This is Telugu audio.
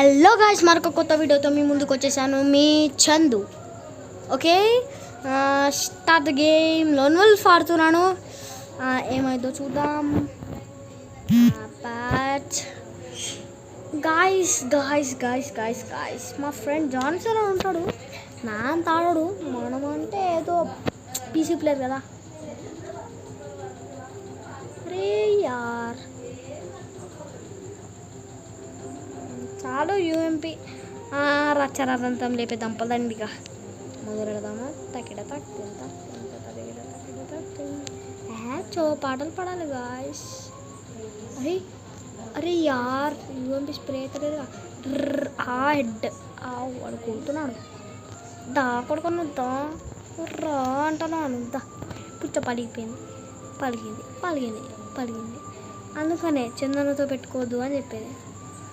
హలో గాయ్స్, మరొక కొత్త వీడియోతో మీ ముందుకు వచ్చేసాను. మీ Chandu. Okay, start the game. Lone wolf ఆడుతున్నాను. ఏమైందో చూద్దాం. Guys guys guys guys guys మా ఫ్రెండ్ జాన్సన్ ఉంటాడు. నా అంత ఆడాడు. మనం అంటే ఏదో పీసీ ప్లేయర్ కదా. అరే యార్, చాలు యూఎంపీ రచ్చరంతం లేపేద్దాం పదండిగా. మొదలు పెడదామా? తక్కిడ పాటలు పడాలి గాయస్. అరే అరే యార్, యూఎంపీ స్ప్రే అవుతలేదుగా. హెడ్ వాడు కూతున్నాడు. దా కొడుకుని వద్దా రా అంటున్నాను. దా పుచ్చ పలిగింది. అందుకనే చందనతో పెట్టుకోవద్దు అని చెప్పేది.